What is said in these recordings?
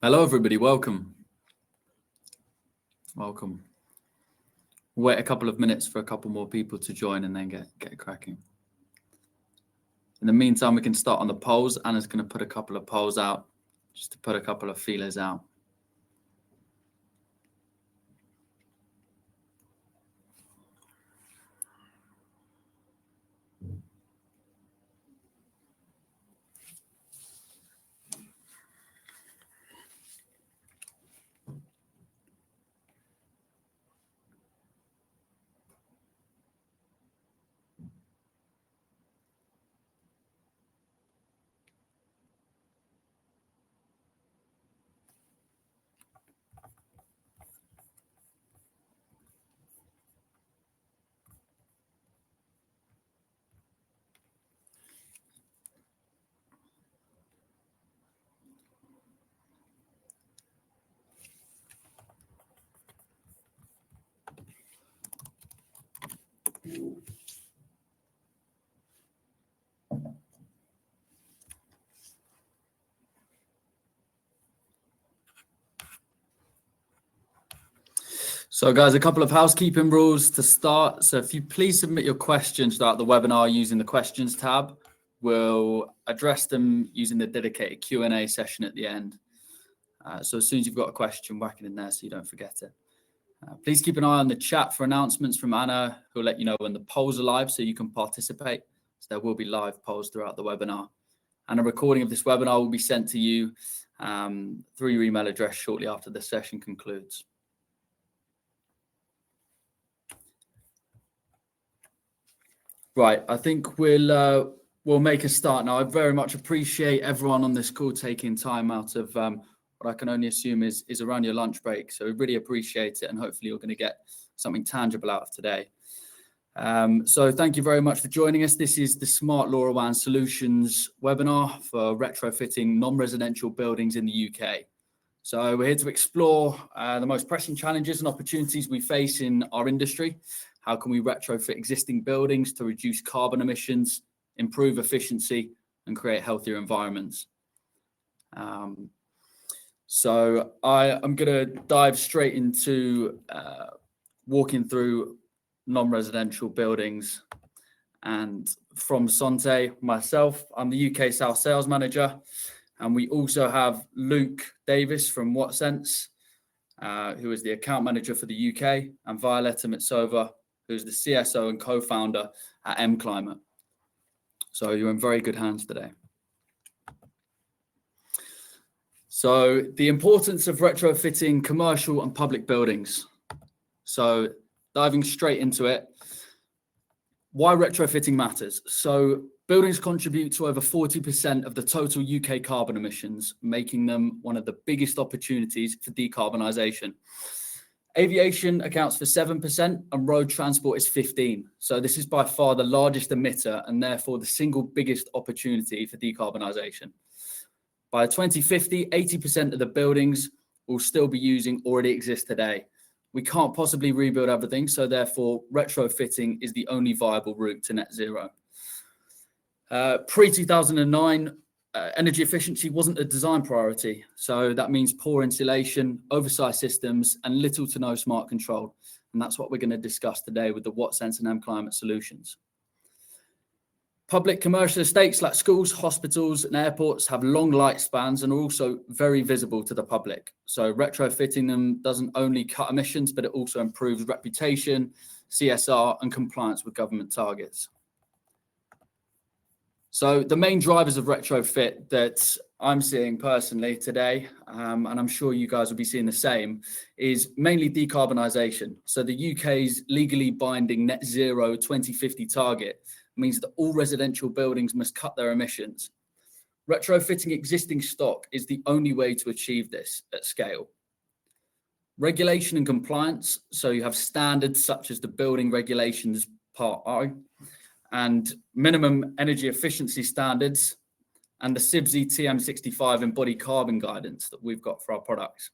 Hello, everybody. Welcome. Welcome. Wait a couple of minutes for a couple more people to join and then get cracking. In the meantime, we can start on the polls. Anna's going to put a couple of polls out just to put a couple of feelers out. So guys, a couple of housekeeping rules to start. So if you please submit your questions throughout the webinar using the questions tab, we'll address them using the dedicated Q&A session at the end. So as soon as you've got a question, whack it in there so you don't forget it. Please keep an eye on the chat for announcements from Anna, who'll let you know when the polls are live so you can participate. So there will be live polls throughout the webinar. And a recording of this webinar will be sent to you through your email address shortly after the session concludes. Right, I think we'll make a start now. I very much appreciate everyone on this call taking time out of what I can only assume is around your lunch break. So we really appreciate it, and hopefully you're going to get something tangible out of today. So thank you very much for joining us. This is the Smart LoRaWAN Solutions webinar for retrofitting non-residential buildings in the UK. So we're here to explore the most pressing challenges and opportunities we face in our industry. How can we retrofit existing buildings to reduce carbon emissions, improve efficiency, and create healthier environments? So I'm going to dive straight into walking through non-residential buildings. And from Sontay, myself, I'm the UK South Sales Manager. And we also have Luke Davis from Wattsense, who is the Account Manager for the UK, and Violetta Mitsova, who's the CSO and co-founder at MClimate. So you're in very good hands today. So the importance of retrofitting commercial and public buildings. So diving straight into it, why retrofitting matters. So buildings contribute to over 40% of the total UK carbon emissions, making them one of the biggest opportunities for decarbonisation. Aviation accounts for 7% and road transport is 15%. So this is by far the largest emitter and therefore the single biggest opportunity for decarbonisation. By 2050, 80% of the buildings will still be using already exist today. We can't possibly rebuild everything, so therefore retrofitting is the only viable route to net zero. Pre-2009, energy efficiency wasn't a design priority. So that means poor insulation, oversized systems, and little to no smart control. And that's what we're going to discuss today with the Wattsense and MClimate solutions. Public commercial estates like schools, hospitals, and airports have long lifespans and are also very visible to the public. So retrofitting them doesn't only cut emissions, but it also improves reputation, CSR, and compliance with government targets. So the main drivers of retrofit that I'm seeing personally today, and I'm sure you guys will be seeing the same, is mainly decarbonisation. So the UK's legally binding net zero 2050 target means that all residential buildings must cut their emissions. Retrofitting existing stock is the only way to achieve this at scale. Regulation and compliance, so you have standards such as the Building Regulations Part I, and minimum energy efficiency standards, and the CIBSE TM65 embodied carbon guidance that we've got for our products.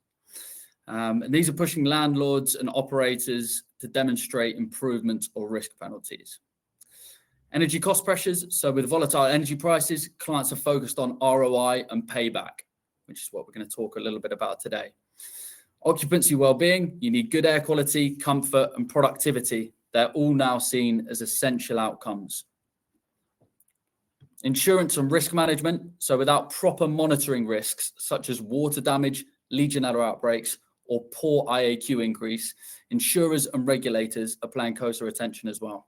And these are pushing landlords and operators to demonstrate improvements or risk penalties. Energy cost pressures. So with volatile energy prices, clients are focused on ROI and payback, which is what we're going to talk a little bit about today. Occupancy well-being, you need good air quality, comfort, and productivity. They're all now seen as essential outcomes. Insurance and risk management. So without proper monitoring risks, such as water damage, Legionella outbreaks, or poor IAQ increase, insurers and regulators are paying closer attention as well.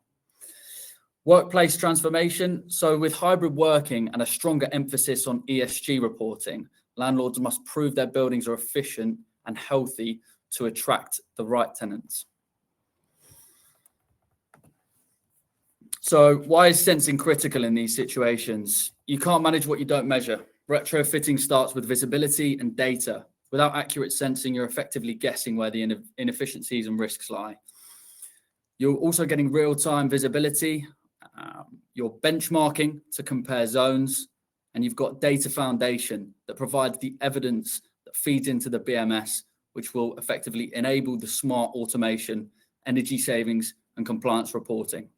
Workplace transformation. So with hybrid working and a stronger emphasis on ESG reporting, landlords must prove their buildings are efficient and healthy to attract the right tenants. So why is sensing critical in these situations? You can't manage what you don't measure. Retrofitting starts with visibility and data. Without accurate sensing, you're effectively guessing where the inefficiencies and risks lie. You're also getting real-time visibility. You're benchmarking to compare zones, and you've got data foundation that provides the evidence that feeds into the BMS, which will effectively enable the smart automation, energy savings, and compliance reporting.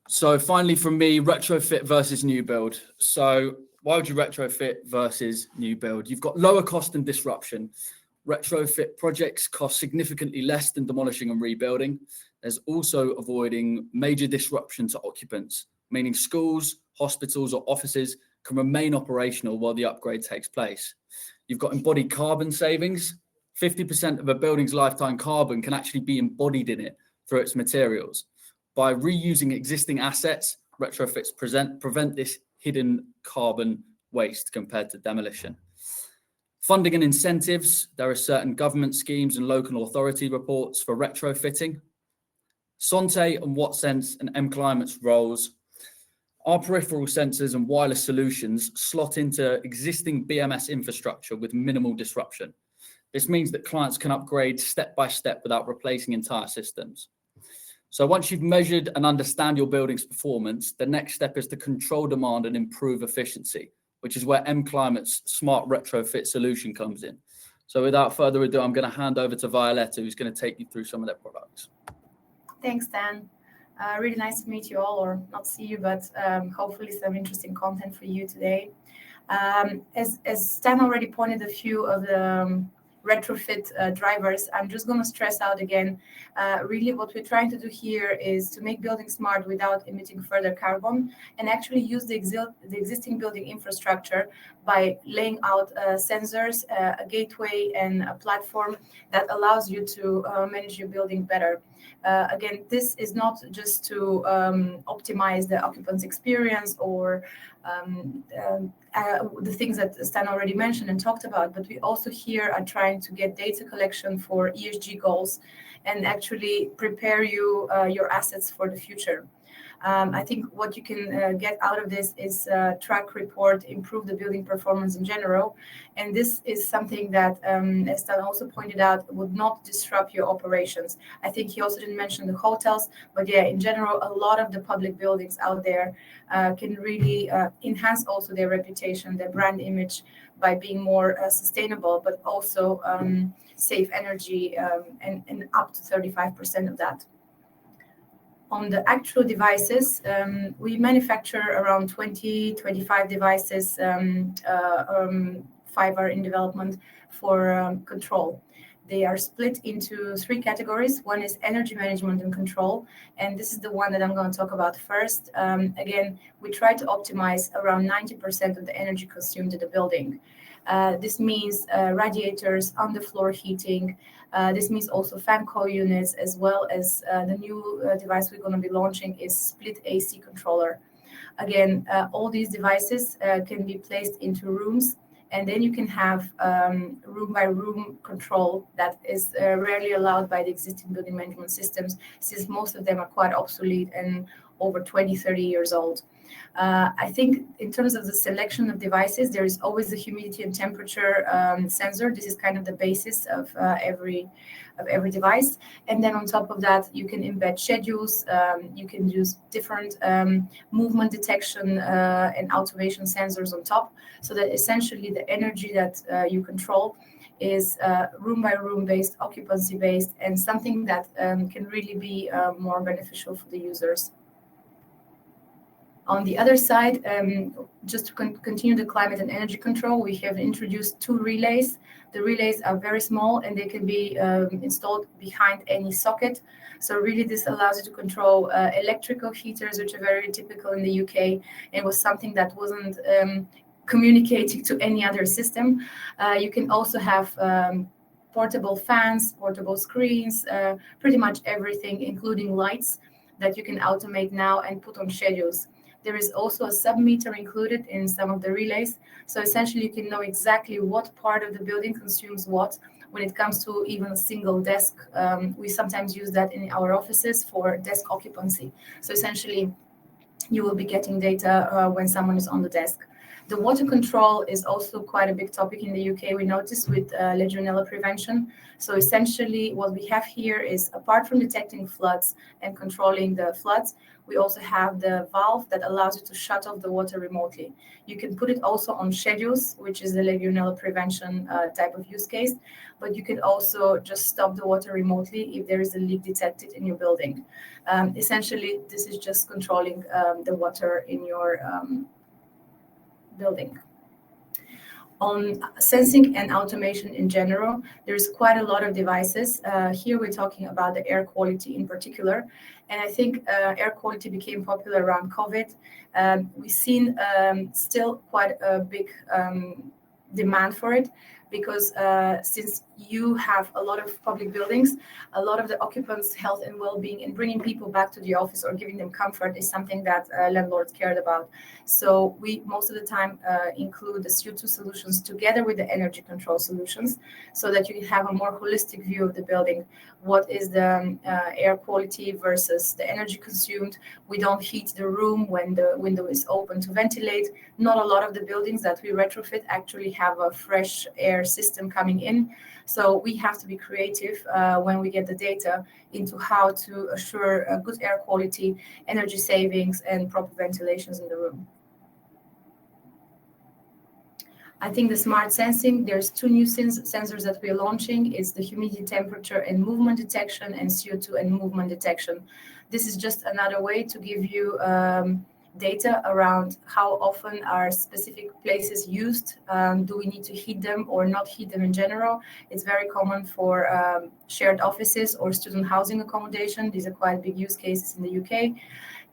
So finally from me, retrofit versus new build. So why would you retrofit versus new build? You've got lower cost and disruption. Retrofit projects cost significantly less than demolishing and rebuilding. There's also avoiding major disruption to occupants, meaning schools, hospitals, or offices can remain operational while the upgrade takes place. You've got embodied carbon savings. 50% of a building's lifetime carbon can actually be embodied in it through its materials. By reusing existing assets, retrofits prevent this hidden carbon waste compared to demolition. Funding and incentives. There are certain government schemes and local authority reports for retrofitting. Sontay and Wattsense and MClimate's roles. Our peripheral sensors and wireless solutions slot into existing BMS infrastructure with minimal disruption. This means that clients can upgrade step by step without replacing entire systems. So once you've measured and understand your building's performance, the next step is to control demand and improve efficiency, which is where MClimate's smart retrofit solution comes in. So without further ado, I'm going to hand over to Violetta, who's going to take you through some of their products. Thanks, Dan. Really nice to meet you all, or not see you, but hopefully some interesting content for you today. As Dan already pointed a few of the retrofit drivers, I'm just going to stress out again, really what we're trying to do here is to make buildings smart without emitting further carbon, and actually use the existing building infrastructure by laying out sensors, a gateway, and a platform that allows you to manage your building better. Again, this is not just to optimize the occupant's experience or the things that Stan already mentioned and talked about, but we also here are trying to get data collection for ESG goals and actually prepare you your assets for the future. I think what you can get out of this is track, report, improve the building performance in general. And this is something that, as Stan also pointed out, would not disrupt your operations. I think he also didn't mention the hotels, but yeah, in general, a lot of the public buildings out there can really enhance also their reputation, their brand image by being more sustainable, but also save energy and up to 35% of that. On the actual devices, we manufacture around 25 devices, 5 are in development for control. They are split into 3 categories. One is energy management and control, and this is the one that I'm going to talk about first. Again, we try to optimize around 90% of the energy consumed in the building. This means radiators, underfloor heating. This means also fan coil units, as well as the new device we're going to be launching is split AC controller. Again, all these devices can be placed into rooms, and then you can have room by room control that is rarely allowed by the existing building management systems, since most of them are quite obsolete and over 20-30 years old. I think in terms of the selection of devices, there is always the humidity and temperature sensor. This is kind of the basis of every device. And then on top of that, you can embed schedules. You can use different movement detection and automation sensors on top, so that essentially the energy that you control is room by room based, occupancy based, and something that can really be more beneficial for the users. On the other side, just to continue the climate and energy control, we have introduced 2 relays. The relays are very small and they can be installed behind any socket. So really this allows you to control electrical heaters, which are very typical in the UK. It was something that wasn't communicating to any other system. You can also have portable fans, portable screens, pretty much everything, including lights that you can automate now and put on schedules. There is also a sub-meter included in some of the relays. So essentially you can know exactly what part of the building consumes what when it comes to even a single desk. We sometimes use that in our offices for desk occupancy. So essentially you will be getting data when someone is on the desk. The water control is also quite a big topic in the UK, we noticed, with Legionella prevention. So essentially what we have here is, apart from detecting floods and controlling the floods, we also have the valve that allows you to shut off the water remotely. You can put it also on schedules, which is the Legionella prevention type of use case, but you can also just stop the water remotely if there is a leak detected in your building. Essentially, this is just controlling the water in your building. On sensing and automation in general, there's quite a lot of devices. Here we're talking about the air quality in particular. And I think air quality became popular around COVID. We've seen still quite a big demand for it, because since you have a lot of public buildings, a lot of the occupants' health and well-being and bringing people back to the office or giving them comfort is something that landlords cared about. So we most of the time include the CO2 solutions together with the energy control solutions, so that you can have a more holistic view of the building. What is the air quality versus the energy consumed? We don't heat the room when the window is open to ventilate. Not a lot of the buildings that we retrofit actually have a fresh air system coming in. So we have to be creative when we get the data into how to assure a good air quality, energy savings, and proper ventilations in the room. I think the smart sensing, there's 2 new sensors that we're launching. It's the humidity, temperature, and movement detection, and CO2 and movement detection. This is just another way to give you data around how often are specific places used. Do we need to heat them or not heat them in general? It's very common for shared offices or student housing accommodation. These are quite big use cases in the UK.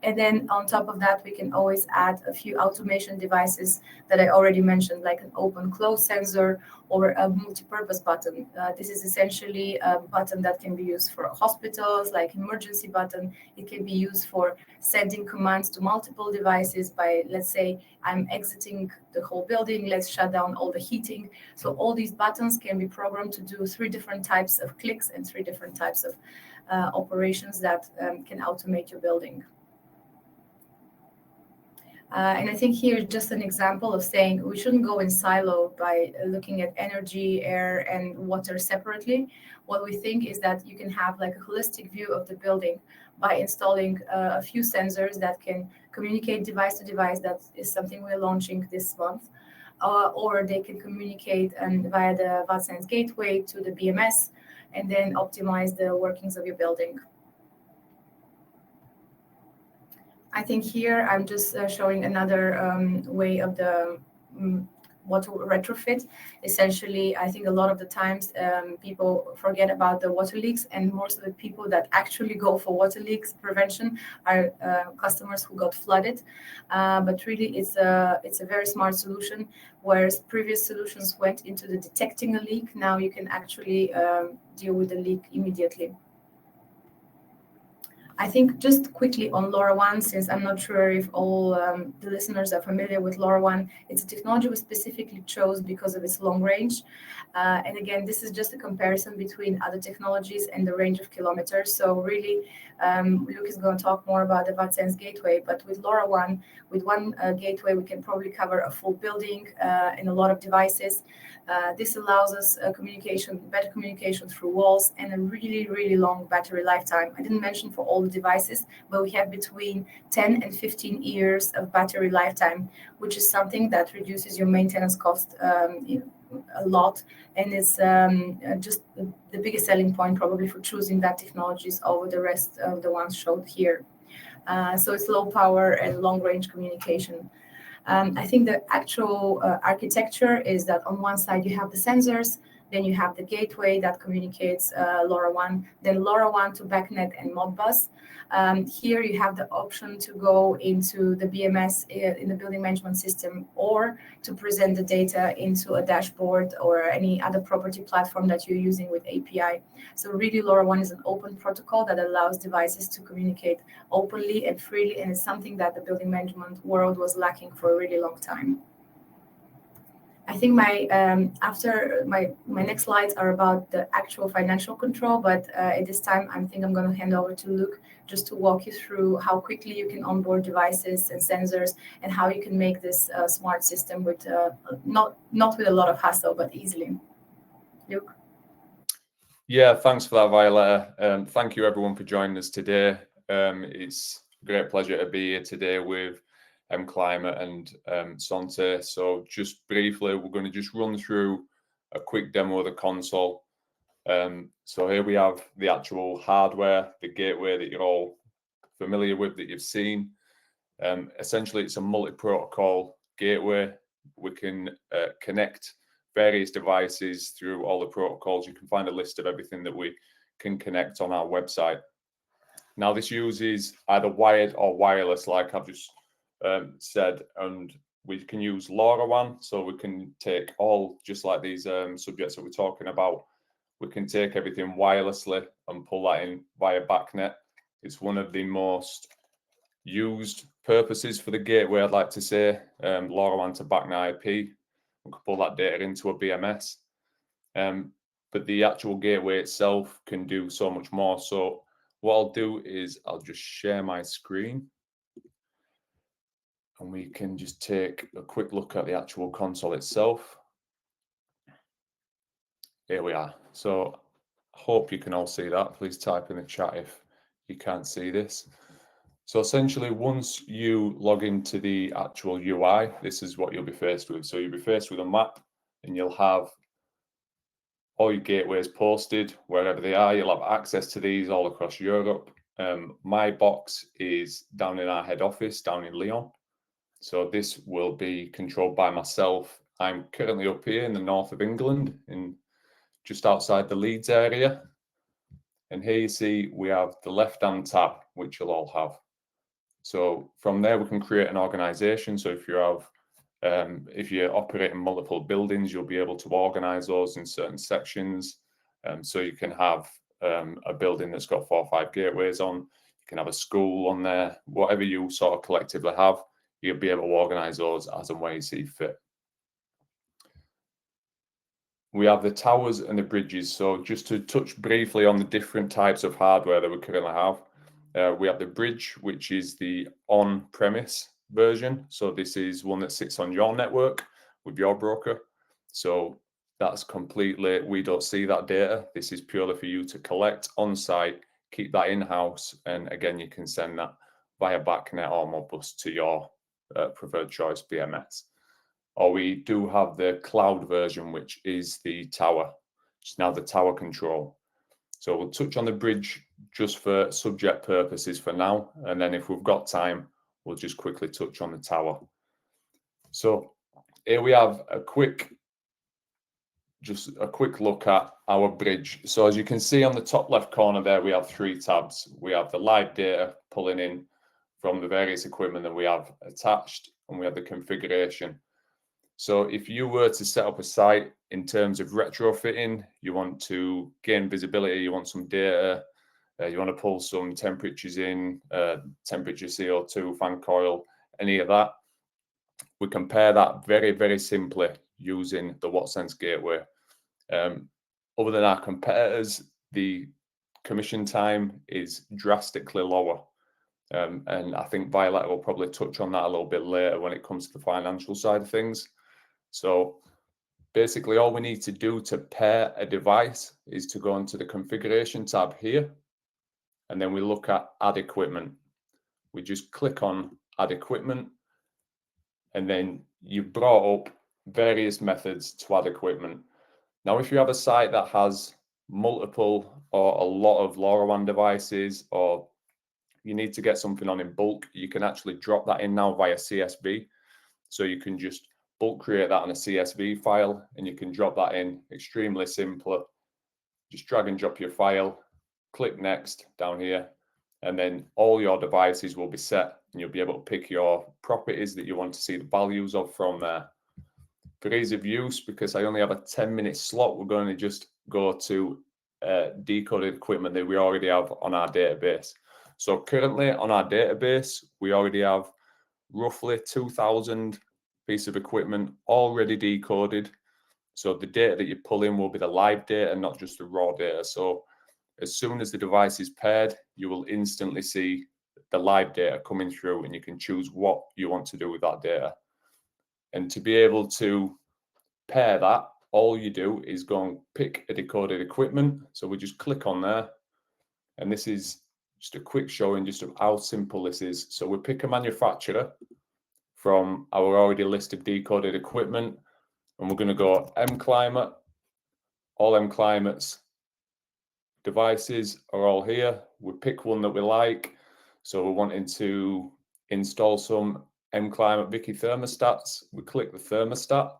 And then on top of that, we can always add a few automation devices that I already mentioned, like an open-close sensor or a multi-purpose button. This is essentially a button that can be used for hospitals, like emergency button. It can be used for sending commands to multiple devices by, let's say, I'm exiting the whole building, let's shut down all the heating. So all these buttons can be programmed to do 3 different types of clicks and 3 different types of operations that can automate your building. And I think here is just an example of saying we shouldn't go in silo by looking at energy, air, and water separately. What we think is that you can have like a holistic view of the building by installing a few sensors that can communicate device to device. That is something we're launching this month. Or they can communicate via the Wattsense gateway to the BMS and then optimize the workings of your building. I think here I'm just showing another way of the what to retrofit. Essentially, I think a lot of the times people forget about the water leaks, and most of the people that actually go for water leaks prevention are customers who got flooded. But really, it's a very smart solution. Whereas previous solutions went into the detecting a leak, now you can actually deal with the leak immediately. I think just quickly on LoRaWAN, since I'm not sure if all the listeners are familiar with LoRaWAN, it's a technology we specifically chose because of its long range. And again, this is just a comparison between other technologies and the range of kilometers. So really, Luke is going to talk more about the Wattsense gateway, but with LoRaWAN, with one gateway, we can probably cover a full building and a lot of devices. This allows us better communication through walls, and a really, really long battery lifetime. I didn't mention for all the devices, but we have between 10 and 15 years of battery lifetime, which is something that reduces your maintenance cost a lot, and it's just the biggest selling point probably for choosing that technologies over the rest of the ones showed here. So it's low power and long range communication. I think the actual architecture is that on one side you have the sensors, then you have the gateway that communicates LoRaWAN, then LoRaWAN to BACnet and Modbus. Here you have the option to go into the BMS in the building management system, or to present the data into a dashboard or any other property platform that you're using with API. So really LoRaWAN is an open protocol that allows devices to communicate openly and freely, and it's something that the building management world was lacking for a really long time. I think my next slides are about the actual financial control, but at this time I think I'm going to hand over to Luke just to walk you through how quickly you can onboard devices and sensors, and how you can make this smart system with not with a lot of hassle, but easily. Luke? Yeah, thanks for that, Violetta. Thank you everyone for joining us today. It's a great pleasure to be here today with MClimate and Sontay. So just briefly, we're going to just run through a quick demo of the console. So here we have the actual hardware, the gateway that you're all familiar with, that you've seen. Essentially, it's a multi-protocol gateway. We can connect various devices through all the protocols. You can find a list of everything that we can connect on our website. Now, this uses either wired or wireless, like I've just said, and we can use LoRaWAN, so we can take all, just like these subjects that we're talking about, we can take everything wirelessly and pull that in via BACnet. It's one of the most used purposes for the gateway, I'd like to say, LoRaWAN to BACnet IP. We can pull that data into a BMS. But the actual gateway itself can do so much more. So what I'll do is I'll just share my screen, and we can just take a quick look at the actual console itself. Here we are. So I hope you can all see that. Please type in the chat if you can't see this. So essentially, once you log into the actual UI, this is what you'll be faced with. So you'll be faced with a map, and you'll have all your gateways posted wherever they are. You'll have access to these all across Europe. My box is down in our head office, down in Lyon. So this will be controlled by myself. I'm currently up here in the north of England, in just outside the Leeds area. And here you see we have the left-hand tab, which you'll all have. So from there, we can create an organization. So if you have, if you're operating multiple buildings, you'll be able to organize those in certain sections. So you can have a building that's got 4 or 5 gateways on. You can have a school on there. Whatever you sort of collectively have, you'll be able to organize those as and where you see fit. We have the towers and the bridges. So just to touch briefly on the different types of hardware that we currently have, we have the bridge, which is the on-premise version. So this is one that sits on your network with your broker. So that's completely, we don't see that data. This is purely for you to collect on site, keep that in-house, and again, you can send that via BACnet or Modbus to your preferred choice BMS. Or we do have the cloud version, which is the tower. It's now the tower control. So we'll touch on the bridge just for subject purposes for now. And then if we've got time, we'll just quickly touch on the tower. So here we have just a quick look at our bridge. So as you can see on the top left corner there, we have 3 tabs. We have the live data pulling in from the various equipment that we have attached, and we have the configuration. So if you were to set up a site in terms of retrofitting, you want to gain visibility, you want some data, you want to pull some temperatures in, temperature, CO2, fan coil, any of that, we compare that very, very simply using the Wattsense gateway. Other than our competitors, the commission time is drastically lower. And I think Violetta will probably touch on that a little bit later when it comes to the financial side of things. So basically all we need to do to pair a device is to go into the configuration tab here, and then we look at add equipment. We just click on add equipment, and then you brought up various methods to add equipment. Now, if you have a site that has multiple or a lot of LoRaWAN devices, or you need to get something on in bulk, you can actually drop that in now via CSV. So you can just bulk create that on a CSV file, and you can drop that in extremely simple. Just drag and drop your file, click next down here, and then all your devices will be set, and you'll be able to pick your properties that you want to see the values of from there. For ease of use, because I only have a 10-minute slot, we're going to just go to decoded equipment that we already have on our database. So currently on our database, we already have roughly 2,000 pieces of equipment already decoded. So the data that you pull in will be the live data, not just the raw data. So as soon as the device is paired, you will instantly see the live data coming through, and you can choose what you want to do with that data. And to be able to pair that, all you do is go and pick a decoded equipment. So we just click on there, and this is just a quick showing just of how simple this is. So we pick a manufacturer from our already list of decoded equipment, and we're going to go MClimate. All MClimate's devices are all here. We pick one that we like. So we're wanting to install some MClimate Vicky thermostats. We click the thermostat.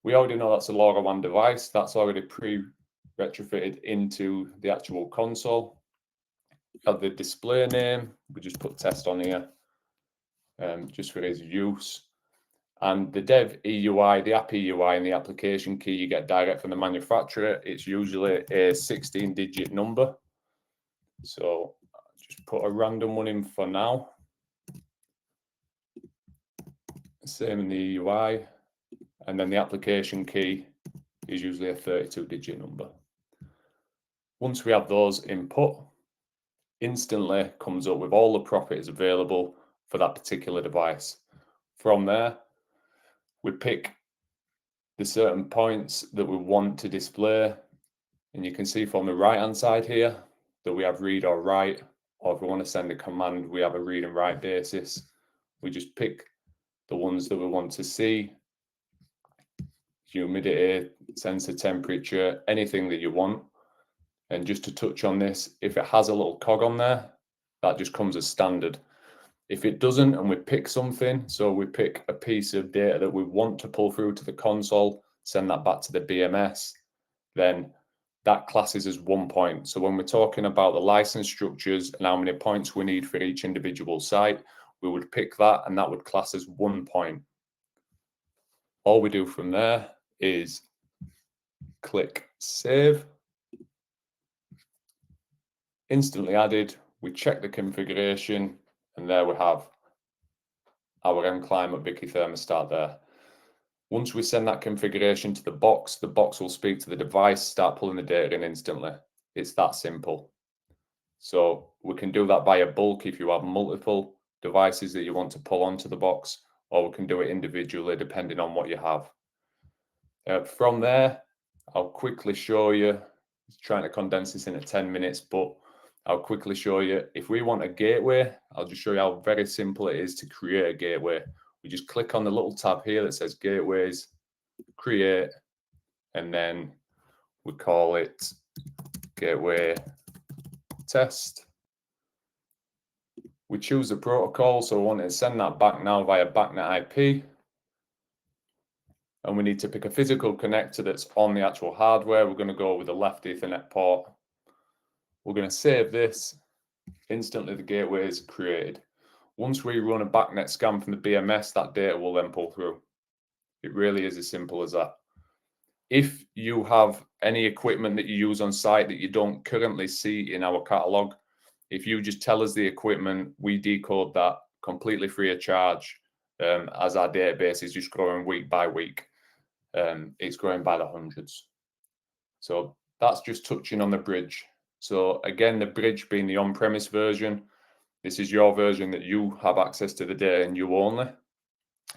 We already know that's a LoRaWAN device. That's already pre-retrofitted into the actual console. Have the display name. We just put test on here, just for ease of use. And the dev EUI, the app EUI, and the application key you get direct from the manufacturer. It's usually a 16-digit number. So just put a random one in for now. Same in the EUI. And then the application key is usually a 32-digit number. Once we have those input, instantly comes up with all the properties available for that particular device. From there, we pick the certain points that we want to display, and you can see from the right hand side here that we have read or write, or if we want to send a command, we have a read and write basis. We just pick the ones that we want to see: humidity, sensor temperature, anything that you want. And just to touch on this, if it has a little cog on there, that just comes as standard. If it doesn't, and we pick something, so we pick a piece of data that we want to pull through to the console, send that back to the BMS, then that classes as 1 point. So when we're talking about the license structures and how many points we need for each individual site, we would pick that, and that would class as 1 point. All we do from there is click save. Instantly added. We check the configuration, and there we have our MClimate Vicky thermostat there. Once we send that configuration to the box will speak to the device, start pulling the data in instantly. It's that simple. So we can do that via bulk if you have multiple devices that you want to pull onto the box, or we can do it individually depending on what you have. From there, I'll quickly show you, trying to condense this into 10 minutes, but I'll quickly show you, if we want a gateway, I'll just show you how very simple it is to create a gateway. We just click on the little tab here that says gateways, create, and then we call it gateway test. We choose the protocol, so we want to send that back now via BACnet IP. And we need to pick a physical connector that's on the actual hardware. We're going to go with the left Ethernet port. We're going to save this. Instantly the gateway is created. Once we run a BACnet scan from the BMS, that data will then pull through. It really is as simple as that. If you have any equipment that you use on site that you don't currently see in our catalog, if you just tell us the equipment, we decode that completely free of charge, as our database is just growing week by week. It's growing by the hundreds. So that's just touching on the bridge. So again, the bridge being the on-premise version, this is your version that you have access to the data and you only.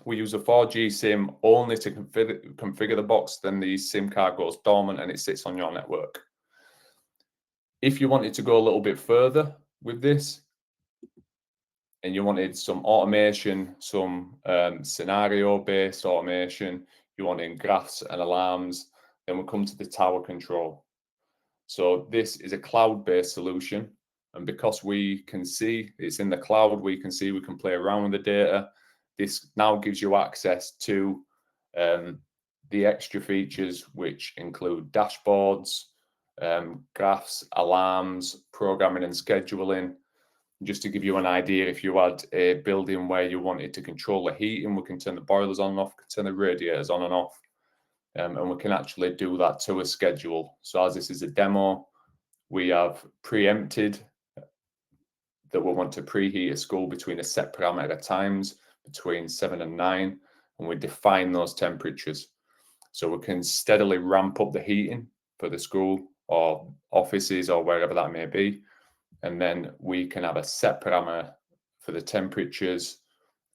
We use a 4G SIM only to configure the box, then the SIM card goes dormant and it sits on your network. If you wanted to go a little bit further with this, and you wanted some automation, some scenario-based automation, you wanted graphs and alarms, then we come to the tower control. So this is a cloud-based solution. And because we can see it's in the cloud, we can see we can play around with the data. This now gives you access to the extra features, which include dashboards, graphs, alarms, programming and scheduling. Just to give you an idea, if you had a building where you wanted to control the heating, we can turn the boilers on and off, turn the radiators on and off, and we can actually do that to a schedule. So as this is a demo, we have preempted that we want to preheat a school between a set parameter of times, between 7 and 9, and we define those temperatures. So we can steadily ramp up the heating for the school or offices or wherever that may be. And then we can have a set parameter for the temperatures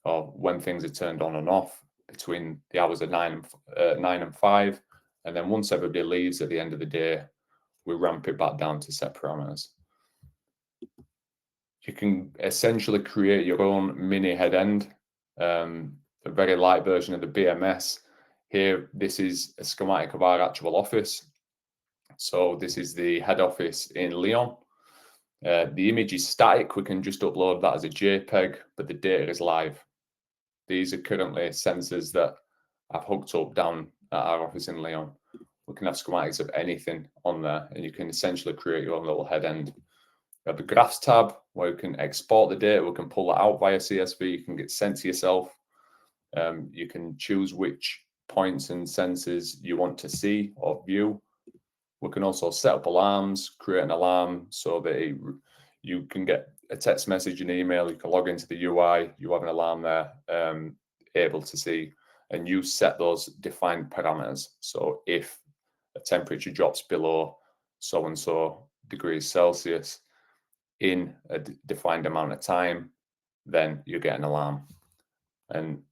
of when things are turned on and off between the hours of 9 and 5. And then once everybody leaves at the end of the day, we ramp it back down to set parameters. You can essentially create your own mini head end, a very light version of the BMS. Here, this is a schematic of our actual office. So this is the head office in Lyon. The image is static. We can just upload that as a JPEG, but the data is live. These are currently sensors that I've hooked up down at our office in Lyon. We can have schematics of anything on there, and you can essentially create your own little head end. We have the graphs tab where you can export the data. We can pull that out via CSV. You can get sent to yourself. You can choose which points and sensors you want to see or view. We can also set up alarms, create an alarm so that you can get a text message, an email, you can log into the UI, you have an alarm there, able to see, and you set those defined parameters. So if a temperature drops below so-and-so degrees Celsius in a defined amount of time, then you get an alarm. And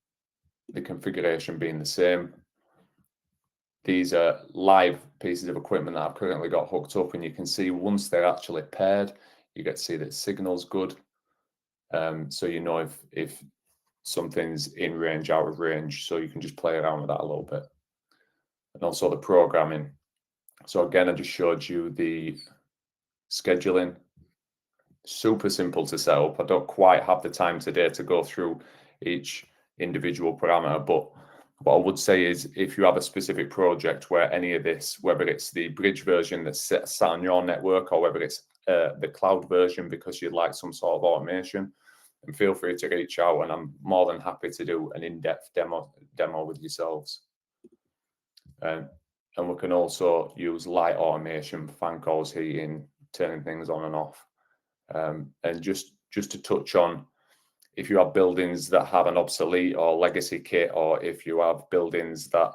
the configuration being the same. These are live pieces of equipment that I've currently got hooked up, and you can see once they're actually paired, you get to see that signal's good. So you know if something's in range, out of range, so you can just play around with that a little bit. And also the programming. So again, I just showed you the scheduling. Super simple to set up. I don't quite have the time today to go through each individual parameter, but what I would say is if you have a specific project where any of this, whether it's the bridge version that's sat on your network or whether it's the cloud version because you'd like some sort of automation, then feel free to reach out, and I'm more than happy to do an in-depth demo with yourselves. And we can also use light automation, fan calls, heating, turning things on and off. And just to touch on, if you have buildings that have an obsolete or legacy kit, or if you have buildings that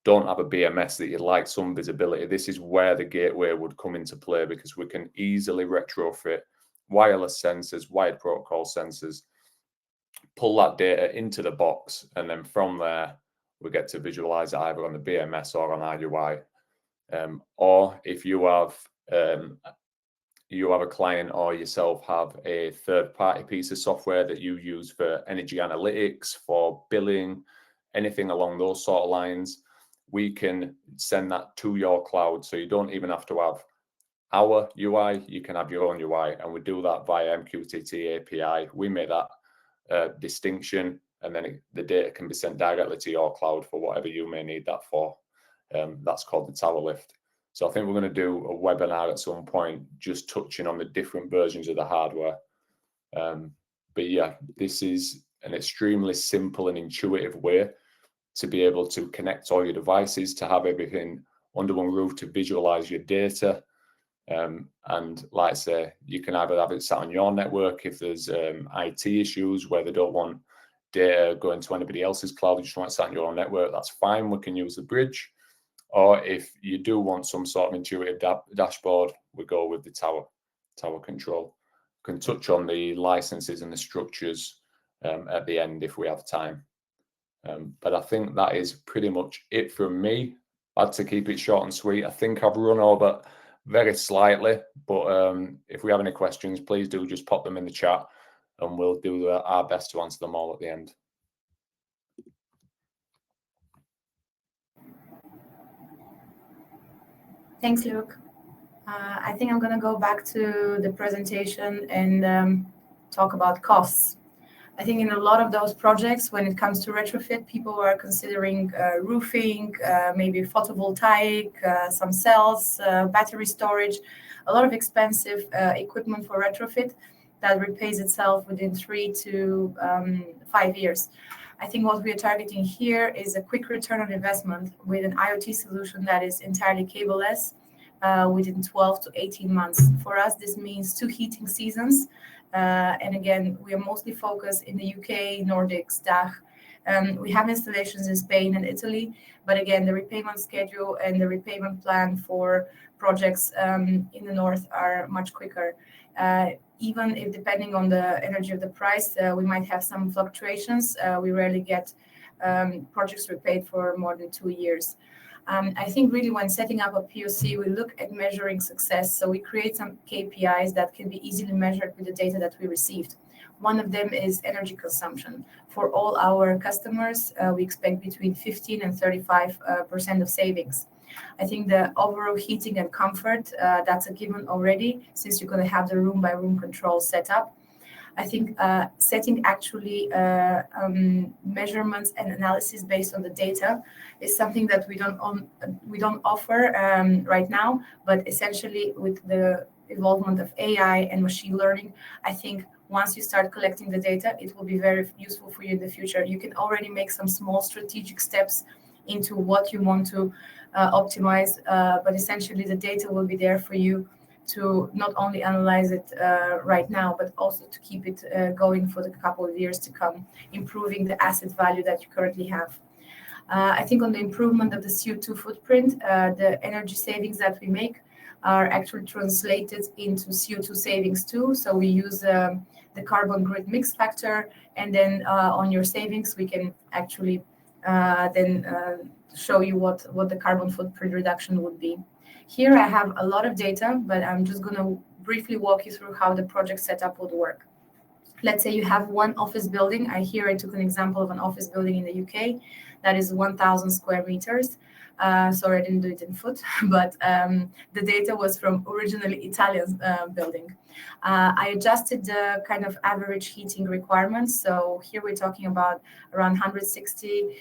don't have a BMS that you'd like some visibility, this is where the gateway would come into play, because we can easily retrofit wireless sensors, wired protocol sensors, pull that data into the box, and then from there, we get to visualize it either on the BMS or on our UI. Or if you have a client or yourself have a third-party piece of software that you use for energy analytics, for billing, anything along those sort of lines, we can send that to your cloud. So you don't even have to have our UI, you can have your own UI, and we do that via MQTT API. We make that distinction, and then the data can be sent directly to your cloud for whatever you may need that for. That's called the tower lift. So I think we're going to do a webinar at some point just touching on the different versions of the hardware. But yeah, this is an extremely simple and intuitive way to be able to connect all your devices, to have everything under one roof, to visualize your data. And like I say, you can either have it sat on your network if there's IT issues where they don't want data going to anybody else's cloud, you just want it sat on your own network, that's fine, we can use the bridge. Or if you do want some sort of intuitive dashboard, we go with the tower control. We can touch on the licenses and the structures at the end if we have time. But I think that is pretty much it from me. I had to keep it short and sweet. I think I've run over very slightly, but if we have any questions, please do just pop them in the chat. and we'll do our best to answer them all at the end. Thanks, Luke. I think I'm going to go back to the presentation and talk about costs. I think in a lot of those projects, when it comes to retrofit, people are considering roofing, maybe photovoltaic, some cells, battery storage, a lot of expensive equipment for retrofit that repays itself within 3 to 5 years. I think what we are targeting here is a quick return on investment with an IoT solution that is entirely cableless within 12 to 18 months. For us, this means 2 heating seasons. And again, we are mostly focused in the UK, Nordics, DACH. We have installations in Spain and Italy, but again, the repayment schedule and the repayment plan for projects in the north are much quicker. Even if depending on the energy of the price, we might have some fluctuations. We rarely get projects repaid for more than 2 years. I think really when setting up a POC, we look at measuring success. So we create some KPIs that can be easily measured with the data that we received. One of them is energy consumption. For all our customers, we expect between 15 and 35% of savings. I think the overall heating and comfort, that's a given already, since you're going to have the room-by-room control set up. I think setting actually measurements and analysis based on the data is something that we don't offer right now, but essentially with the involvement of AI and machine learning, I think once you start collecting the data, it will be very useful for you in the future. You can already make some small strategic steps into what you want to optimize, but essentially the data will be there for you to not only analyze it right now, but also to keep it going for the couple of years to come, improving the asset value that you currently have. I think on the improvement of the CO2 footprint, the energy savings that we make are actually translated into CO2 savings too. So we use the carbon grid mix factor, and then on your savings, we can actually then show you what the carbon footprint reduction would be. Here I have a lot of data, but I'm just going to briefly walk you through how the project setup would work. Let's say you have one office building. I took an example of an office building in the UK that is 1,000 square meters. Sorry, I didn't do it in foot, but the data was from originally Italian building. I adjusted the kind of average heating requirements. So here we're talking about around 160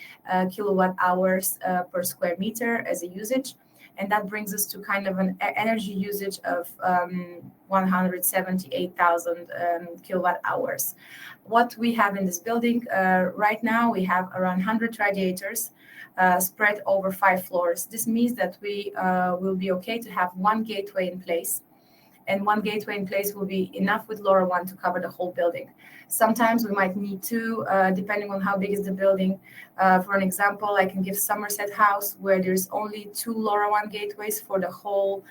kilowatt hours per square meter as a usage. And that brings us to kind of an energy usage of 178,000 kilowatt hours. What we have in this building right now, we have around 100 radiators spread over 5 floors. This means that we will be okay to have one gateway in place. And one gateway in place will be enough with LoRaWAN to cover the whole building. Sometimes we might need 2, depending on how big is the building. For an example, I can give Somerset House, where there's only 2 LoRaWAN gateways for the whole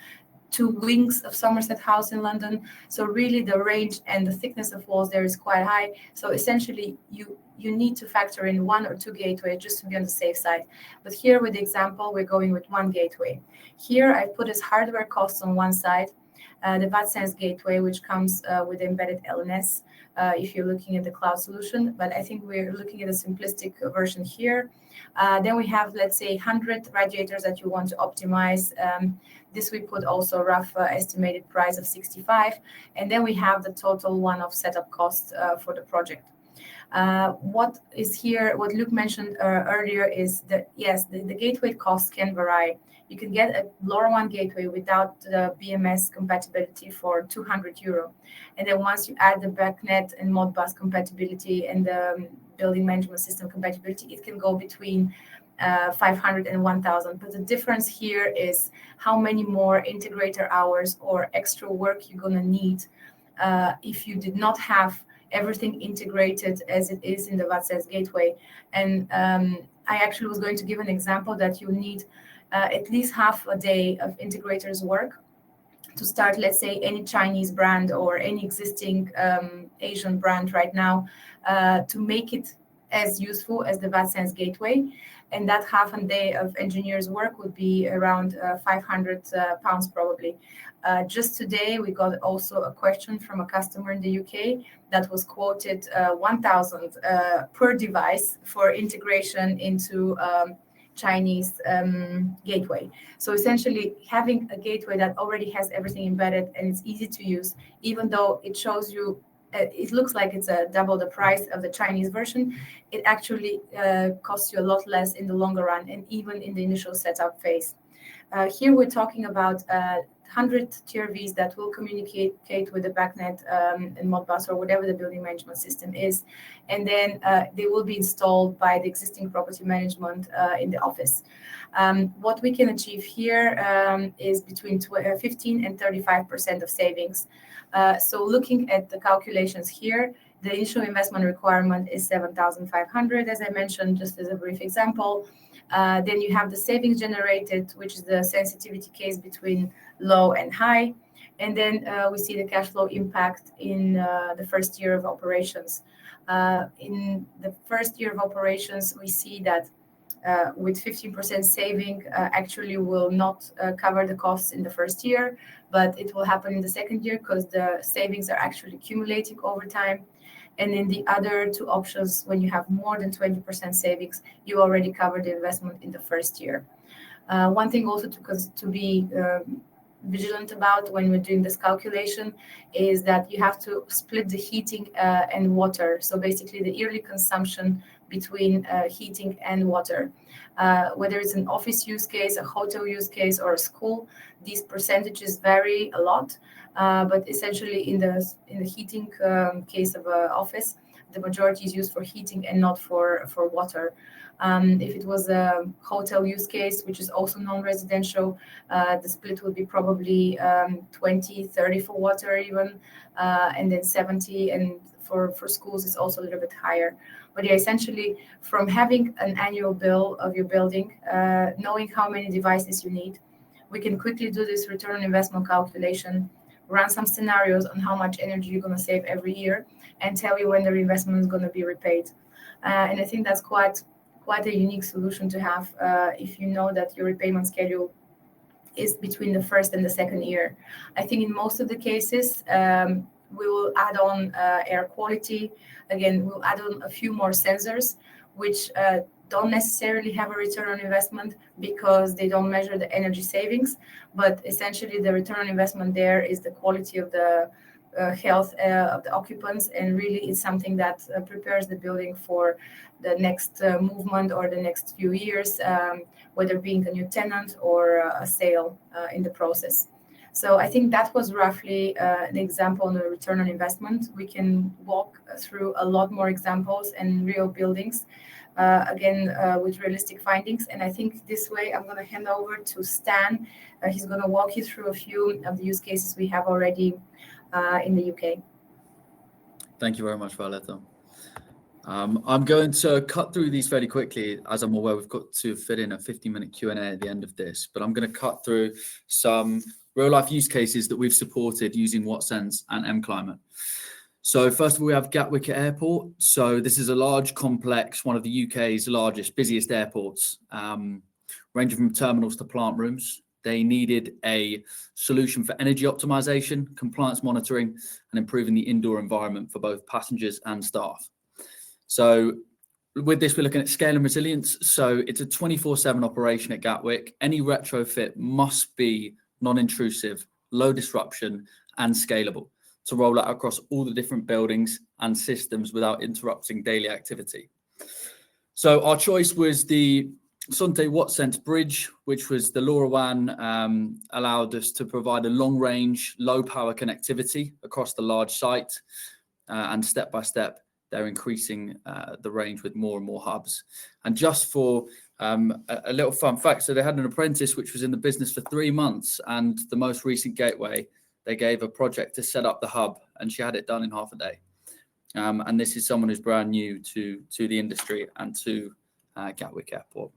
2 wings of Somerset House in London. So really the range and the thickness of walls there is quite high. So essentially you need to factor in 1 or 2 gateways just to be on the safe side. But here with the example, we're going with 1 gateway. Here I put as hardware costs on one side, the Wattsense gateway, which comes with embedded LNS if you're looking at the cloud solution. But I think we're looking at a simplistic version here. Then we have, let's say, 100 radiators that you want to optimize. This we put also rough estimated price of 65. And then we have the total one-off setup cost for the project. What is here, what Luke mentioned earlier is that, yes, the gateway costs can vary. You can get a LoRaWAN gateway without the BMS compatibility for €200. And then once you add the BACnet and Modbus compatibility and the building management system compatibility, it can go between 500 and 1,000. But the difference here is how many more integrator hours or extra work you're going to need if you did not have everything integrated as it is in the Wattsense gateway. And I actually was going to give an example that you need at least half a day of integrators work to start, let's say, any Chinese brand or any existing Asian brand right now to make it as useful as the Wattsense gateway. And that half a day of engineers' work would be around 500 pounds probably. Just today, we got also a question from a customer in the UK that was quoted 1,000 per device for integration into Chinese gateway. So essentially, having a gateway that already has everything embedded and it's easy to use, even though it shows you, it looks like it's double the price of the Chinese version, it actually costs you a lot less in the longer run and even in the initial setup phase. Here we're talking about 100 TRVs that will communicate with the BACnet and Modbus or whatever the building management system is. And then they will be installed by the existing property management in the office. What we can achieve here is between 15 and 35% of savings. So looking at the calculations here, the initial investment requirement is 7,500, as I mentioned, just as a brief example. Then you have the savings generated, which is the sensitivity case between low and high. And then we see the cash flow impact in the first year of operations. In the first year of operations, we see that with 15% saving actually will not cover the costs in the first year, but it will happen in the second year because the savings are actually accumulating over time. And in the other two options, when you have more than 20% savings, you already cover the investment in the first year. One thing also to be vigilant about when we're doing this calculation is that you have to split the heating and water. So basically the yearly consumption between heating and water. Whether it's an office use case, a hotel use case, or a school, these percentages vary a lot. But essentially in the heating case of an office, the majority is used for heating and not for water. If it was a hotel use case, which is also non-residential, the split would be probably 20-30 for water even, and then 70, and for schools it's also a little bit higher. But yeah, essentially from having an annual bill of your building, knowing how many devices you need, we can quickly do this return on investment calculation, run some scenarios on how much energy you're going to save every year, and tell you when the investment is going to be repaid. And I think that's quite a unique solution to have if you know that your repayment schedule is between the first and the second year. I think in most of the cases, we will add on air quality. Again, we'll add on a few more sensors, which don't necessarily have a return on investment because they don't measure the energy savings. But essentially, the return on investment there is the quality of the health of the occupants, and really it's something that prepares the building for the next movement or the next few years, whether being a new tenant or a sale in the process. So I think that was roughly an example on the return on investment. We can walk through a lot more examples and real buildings, again, with realistic findings. And I think this way I'm going to hand over to Stan. He's going to walk you through a few of the use cases we have already in the UK. Thank you very much, Violetta. I'm going to cut through these fairly quickly. As I'm aware, we've got to fit in a 15-minute Q&A at the end of this, but I'm going to cut through some real-life use cases that we've supported using Wattsense and MClimate. So first of all, we have Gatwick Airport. So this is a large complex, one of the UK's largest, busiest airports, ranging from terminals to plant rooms. They needed a solution for energy optimization, compliance monitoring, and improving the indoor environment for both passengers and staff. So with this, we're looking at scale and resilience. So it's a 24/7 operation at Gatwick. Any retrofit must be non-intrusive, low disruption, and scalable to roll out across all the different buildings and systems without interrupting daily activity. So our choice was the Sontay Wattsense bridge, which was the LoRaWAN, allowed us to provide a long-range, low-power connectivity across the large site, and step-by-step, they're increasing the range with more and more hubs. And just for a little fun fact, so they had an apprentice which was in the business for 3 months, and the most recent gateway, they gave a project to set up the hub, and she had it done in half a day. And this is someone who's brand new to the industry and to Gatwick Airport.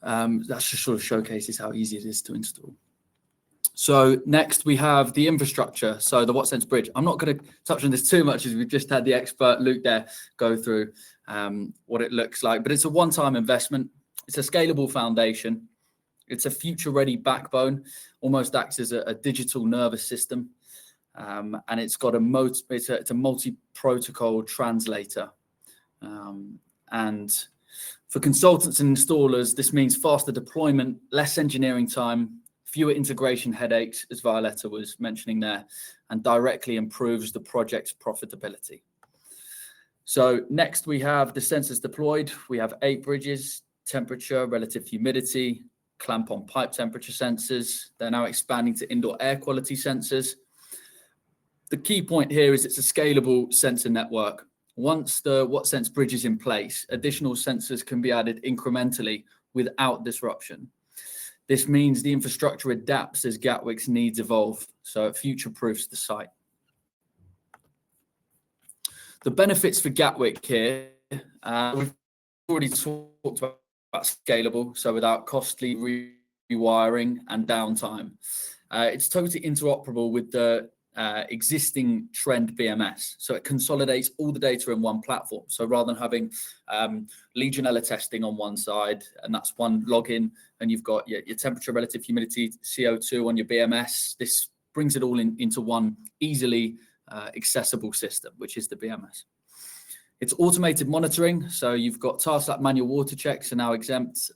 That just sort of showcases how easy it is to install. So next we have the infrastructure. So the Wattsense bridge. I'm not going to touch on this too much as we've just had the expert Luke there go through what it looks like, but it's a one-time investment. It's a scalable foundation. It's a future-ready backbone, almost acts as a digital nervous system. And it's got it's a multi-protocol translator. And for consultants and installers, this means faster deployment, less engineering time, fewer integration headaches, as Violetta was mentioning there, and directly improves the project's profitability. So next we have the sensors deployed. We have 8 bridges, temperature, relative humidity, clamp on pipe temperature sensors. They're now expanding to indoor air quality sensors. The key point here is it's a scalable sensor network. Once the Wattsense bridge is in place, additional sensors can be added incrementally without disruption. This means the infrastructure adapts as Gatwick's needs evolve, so it future-proofs the site. The benefits for Gatwick here, we've already talked about scalable, so without costly rewiring and downtime. It's totally interoperable with the existing trend BMS. So it consolidates all the data in one platform. So rather than having Legionella testing on one side, and that's one login, and you've got your temperature, relative humidity, CO2 on your BMS, this brings it all into one easily accessible system, which is the BMS. It's automated monitoring. So you've got tasks like manual water checks are now exempt.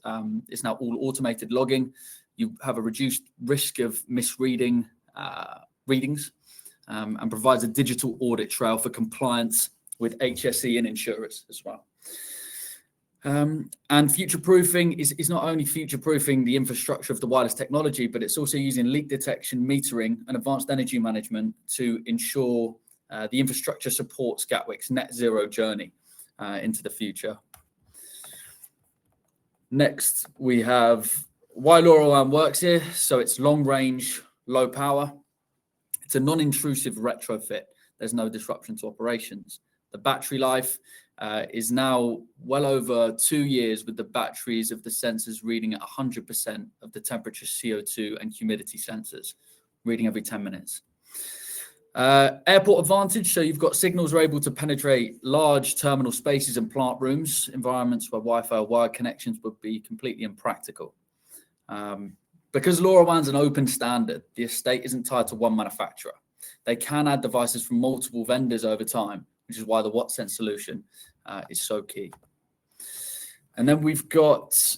It's now all automated logging. You have a reduced risk of misreading readings. And provides a digital audit trail for compliance with HSE and insurers as well. And future-proofing is not only future-proofing the infrastructure of the wireless technology, but it's also using leak detection, metering, and advanced energy management to ensure the infrastructure supports Gatwick's net zero journey into the future. Next, we have why LoRaWAN works here. So it's long range, low power. It's a non-intrusive retrofit. There's no disruption to operations. The battery life is now well over 2 years, with the batteries of the sensors reading at 100% of the temperature, CO2 and humidity sensors, reading every 10 minutes. Airport advantage, so you've got signals are able to penetrate large terminal spaces and plant rooms, environments where Wi-Fi or wired connections would be completely impractical. Because LoRaWAN's an open standard, the estate isn't tied to one manufacturer. They can add devices from multiple vendors over time, which is why the Wattsense solution is so key. And then we've got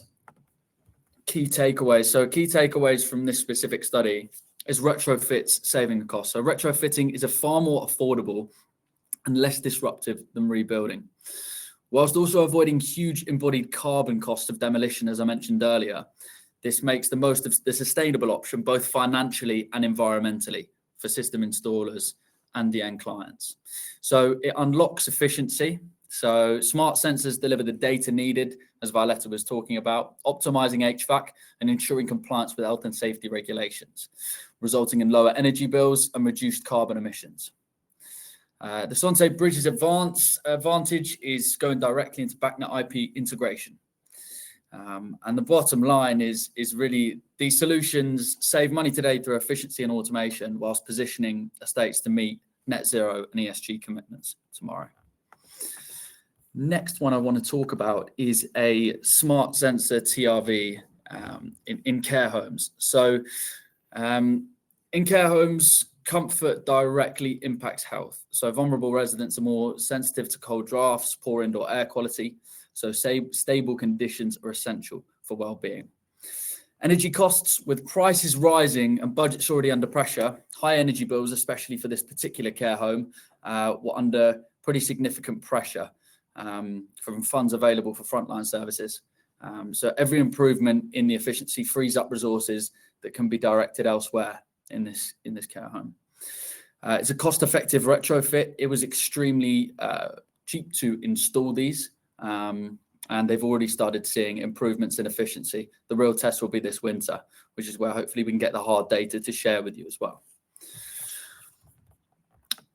key takeaways. So key takeaways from this specific study is retrofits saving the cost. So retrofitting is a far more affordable and less disruptive than rebuilding, whilst also avoiding huge embodied carbon costs of demolition, as I mentioned earlier. This makes the most of the sustainable option, both financially and environmentally, for system installers and the end clients. So it unlocks efficiency. So smart sensors deliver the data needed, as Violetta was talking about, optimizing HVAC and ensuring compliance with health and safety regulations, resulting in lower energy bills and reduced carbon emissions. The Sontay Bridge's advantage is going directly into BACnet IP integration. And the bottom line is really these solutions save money today through efficiency and automation, whilst positioning estates to meet net zero and ESG commitments tomorrow. Next one I want to talk about is a smart sensor TRV in care homes. So in care homes, comfort directly impacts health. So vulnerable residents are more sensitive to cold drafts, poor indoor air quality. So stable conditions are essential for well-being. Energy costs, with prices rising and budgets already under pressure, high energy bills, especially for this particular care home, were under pretty significant pressure from funds available for frontline services. So every improvement in the efficiency frees up resources that can be directed elsewhere in this care home. It's a cost-effective retrofit. It was extremely cheap to install these. And they've already started seeing improvements in efficiency. The real test will be this winter, which is where hopefully we can get the hard data to share with you as well.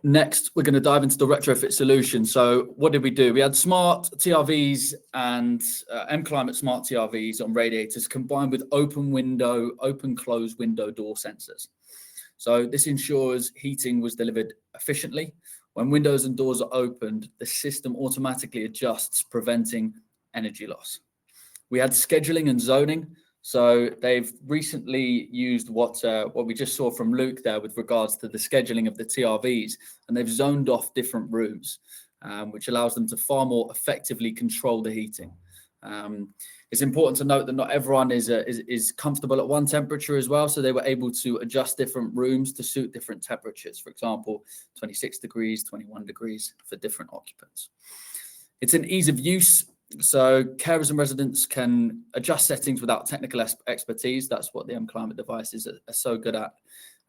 Next, we're going to dive into the retrofit solution. So what did we do? We had smart TRVs and MClimate smart TRVs on radiators combined with open close window door sensors. So this ensures heating was delivered efficiently. When windows and doors are opened, the system automatically adjusts, preventing energy loss. We had scheduling and zoning. So they've recently used what we just saw from Luke there with regards to the scheduling of the TRVs, and they've zoned off different rooms, which allows them to far more effectively control the heating. It's important to note that not everyone is comfortable at one temperature as well, so they were able to adjust different rooms to suit different temperatures. For example, 26 degrees, 21 degrees for different occupants. It's an ease of use. So carers and residents can adjust settings without technical expertise. That's what the MClimate devices are so good at.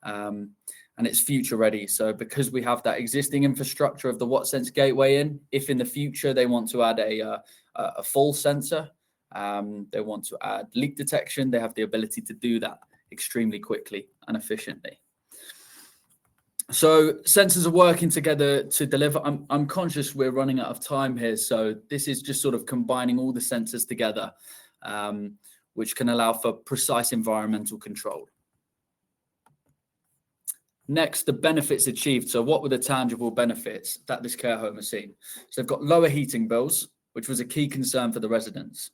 And it's future ready. So because we have that existing infrastructure of the Wattsense gateway if in the future they want to add a full sensor, they want to add leak detection, they have the ability to do that extremely quickly and efficiently. So sensors are working together to deliver. I'm conscious we're running out of time here, so this is just sort of combining all the sensors together, which can allow for precise environmental control. Next, the benefits achieved. So what were the tangible benefits that this care home has seen? So they've got lower heating bills, which was a key concern for the residents.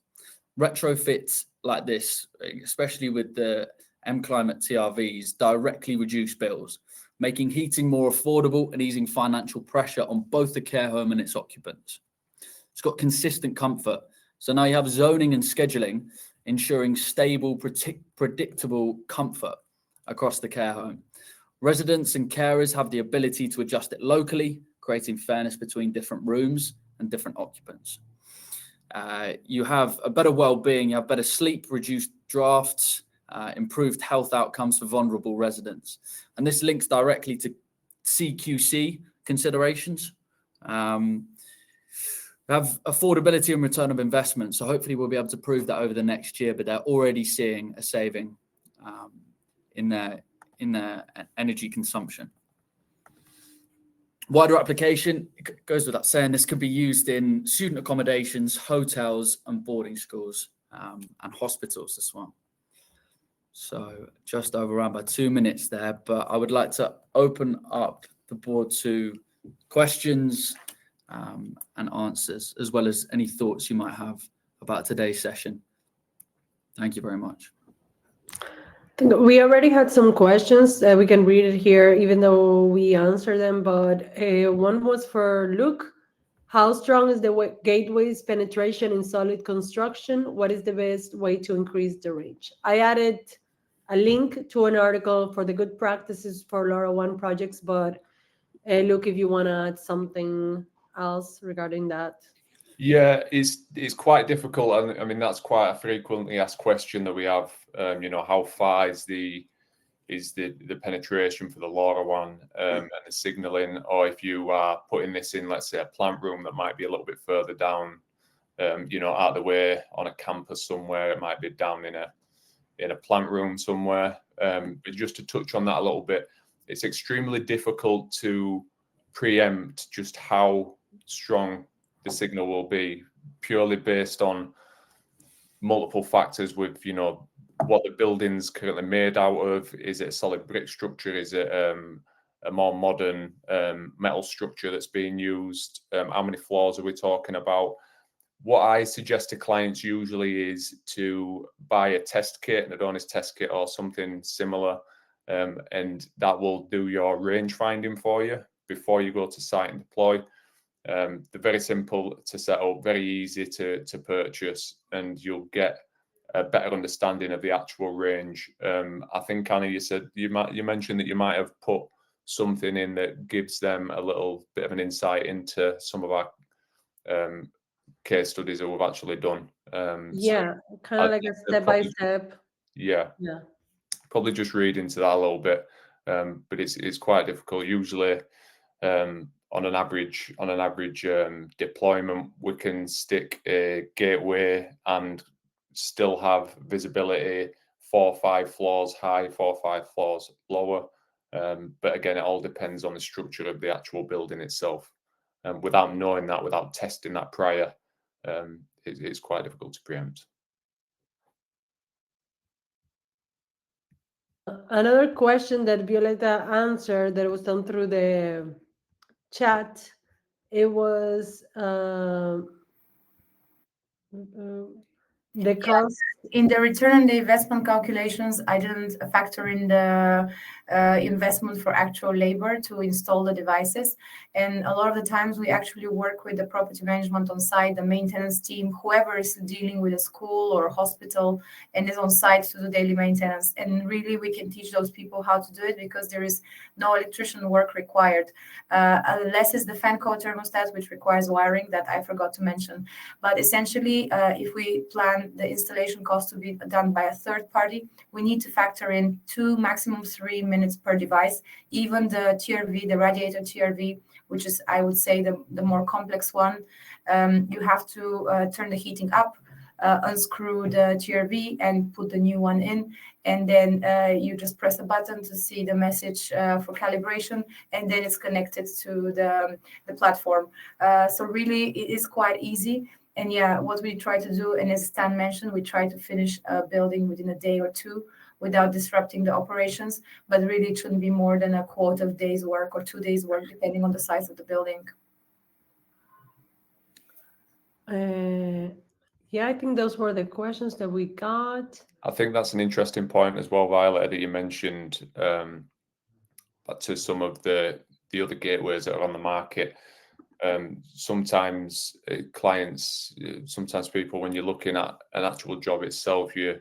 Retrofits like this, especially with the MClimate TRVs, directly reduce bills, making heating more affordable and easing financial pressure on both the care home and its occupants. It's got consistent comfort. So now you have zoning and scheduling, ensuring stable, predictable comfort across the care home. Residents and carers have the ability to adjust it locally, creating fairness between different rooms and different occupants. You have a better well-being, you have better sleep, reduced drafts, improved health outcomes for vulnerable residents. And this links directly to CQC considerations. We have affordability and return of investment. So hopefully we'll be able to prove that over the next year, but they're already seeing a saving in their energy consumption. Wider application, it goes without saying, this could be used in student accommodations, hotels and boarding schools and hospitals as well. So just over around about 2 minutes there, but I would like to open up the board to questions and answers, as well as any thoughts you might have about today's session. Thank you very much. We already had some questions. We can read it here, even though we answered them, but one was for Luke. How strong is the gateway's penetration in solid construction? What is the best way to increase the range? I added a link to an article for the good practices for LoRaWAN projects, but Luke, if you want to add something else regarding that. Yeah, it's quite difficult. And I mean, that's quite a frequently asked question that we have. How far is the penetration for the LoRaWAN and the signaling, or if you are putting this in, let's say, a plant room that might be a little bit further down, out of the way on a campus somewhere, it might be down in a plant room somewhere. But just to touch on that a little bit, it's extremely difficult to preempt just how strong the signal will be, purely based on multiple factors with, what the building's currently made out of. Is it a solid brick structure? Is it a more modern metal structure that's being used? How many floors are we talking about? What I suggest to clients usually is to buy a test kit, an Adonis test kit or something similar, and that will do your range finding for you before you go to site and deploy. They're very simple to set up, very easy to purchase, and you'll get a better understanding of the actual range. I think, Annie, you mentioned that you might have put something in that gives them a little bit of an insight into some of our case studies that we've actually done. Yeah, so kind of like a step by step. Yeah. Probably just read into that a little bit, but it's quite difficult. Usually, on an average deployment, we can stick a gateway and still have visibility 4 or 5 floors high, 4 or 5 floors lower. But again, it all depends on the structure of the actual building itself. Without knowing that, without testing that prior, it's quite difficult to preempt. Another question that Violeta answered that was done through the chat, it was the cost. In the return on the investment calculations, I didn't factor in the investment for actual labor to install the devices. And a lot of the times we actually work with the property management on site, the maintenance team, whoever is dealing with a school or a hospital and is on site to do daily maintenance. And really we can teach those people how to do it because there is no electrician work required. Unless it's the fan code thermostat, which requires wiring that I forgot to mention. But essentially, if we plan the installation cost to be done by a third party, we need to factor in 2, maximum 3 minutes per device. Even the TRV, the radiator TRV, which is, I would say, the more complex one, you have to turn the heating up, unscrew the TRV and put the new one in. And then you just press a button to see the message for calibration, and then it's connected to the platform. So really, it is quite easy. And yeah, what we try to do, and as Stan mentioned, we try to finish a building within a day or 2 without disrupting the operations. But really, it shouldn't be more than a quarter of days work or 2 days work, depending on the size of the building. Yeah, I think those were the questions that we got. I think that's an interesting point as well, Violet, that you mentioned to some of the other gateways that are on the market. Sometimes clients, sometimes people, when you're looking at an actual job itself, you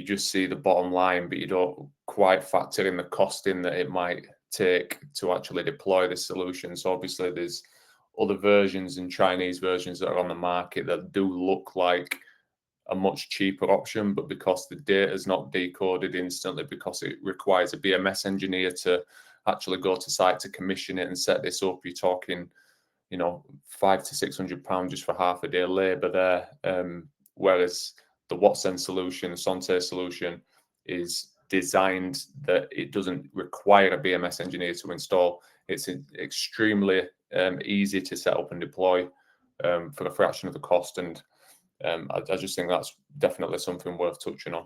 just see the bottom line, but you don't quite factor in the costing that it might take to actually deploy this solution. So obviously there's other versions and Chinese versions that are on the market that do look like a much cheaper option, but because the data is not decoded instantly, because it requires a BMS engineer to actually go to site to commission it and set this up, you're talking, you know, £500 to £600 just for half a day labor there. Whereas the Wattsense solution, the Sontay solution, is designed that it doesn't require a BMS engineer to install. It's extremely easy to set up and deploy for a fraction of the cost. And I just think that's definitely something worth touching on.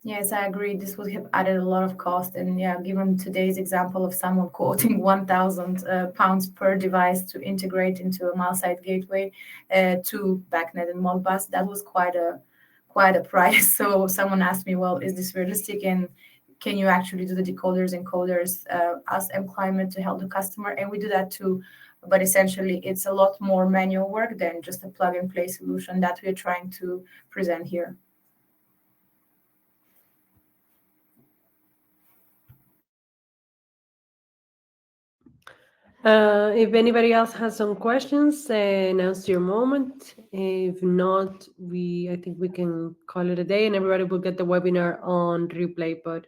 Yes, I agree. This would have added a lot of cost. And yeah, given today's example of someone quoting £1,000 per device to integrate into a mile-side gateway to BACnet and Modbus, that was quite a price. So someone asked me, well, is this realistic? And can you actually do the decoders and coders, ask MClimate to help the customer? And we do that too. But essentially, it's a lot more manual work than just a plug-and-play solution that we're trying to present here. If anybody else has some questions, now's your moment. If not, I think we can call it a day and everybody will get the webinar on replay. But,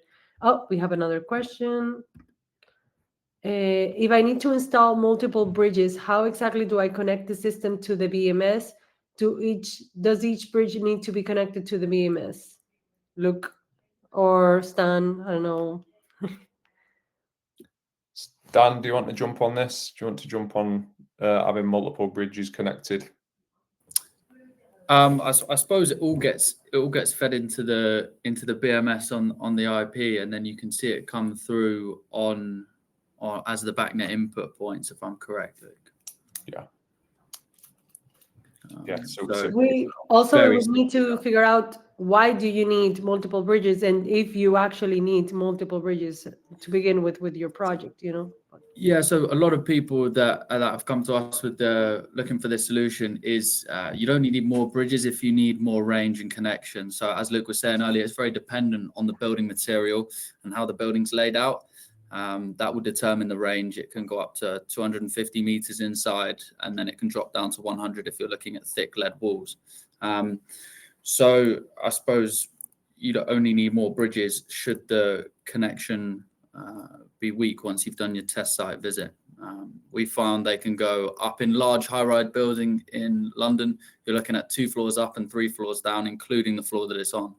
we have another question. If I need to install multiple bridges, how exactly do I connect the system to the BMS? Does each bridge need to be connected to the BMS? Luke or Stan, I don't know. Dan, do you want to jump on this? Do you want to jump on having multiple bridges connected? I suppose it all gets fed into the BMS on the IP, and then you can see it come through on as the BACnet input points, if I'm correct, Luke. Yeah. Yeah. So we also need to figure out, why do you need multiple bridges, and if you actually need multiple bridges to begin with your project, you know? Yeah, so a lot of people that have come to us with looking for this solution is you only need more bridges if you need more range and connection. So as Luke was saying earlier, it's very dependent on the building material and how the building's laid out. That will determine the range. It can go up to 250 meters inside, and then it can drop down to 100 if you're looking at thick lead walls. So I suppose you only need more bridges should the connection be weak once you've done your test site visit. We found they can go up in large high-rise building in London. You're looking at 2 floors up and 3 floors down, including the floor that it's on.